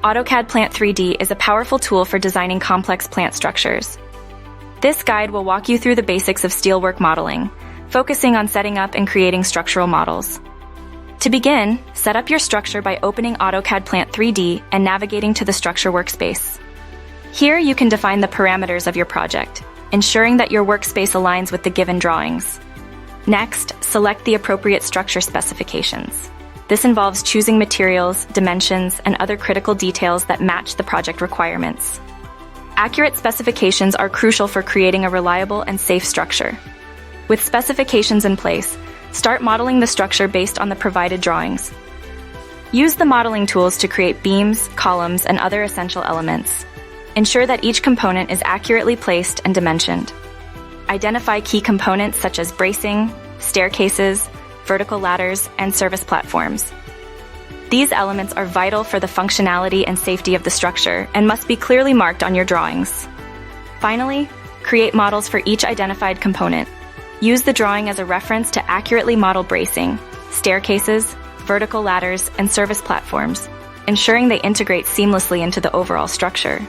AutoCAD Plant 3D is a powerful tool for designing complex plant structures. This guide will walk you through the basics of steelwork modeling, focusing on setting up and creating structural models. To begin, set up your structure by opening AutoCAD Plant 3D and navigating to the Structure workspace. Here you can define the parameters of your project, ensuring that your workspace aligns with the given drawings. Next, select the appropriate structure specifications. This involves choosing materials, dimensions, and other critical details that match the project requirements. Accurate specifications are crucial for creating a reliable and safe structure. With specifications in place, start modeling the structure based on the provided drawings. Use the modeling tools to create beams, columns, and other essential elements. Ensure that each component is accurately placed and dimensioned. Identify key components such as bracing, staircases, vertical ladders, and service platforms. These elements are vital for the functionality and safety of the structure and must be clearly marked on your drawings. Finally, create models for each identified component. Use the drawing as a reference to accurately model bracing, staircases, vertical ladders, and service platforms, ensuring they integrate seamlessly into the overall structure.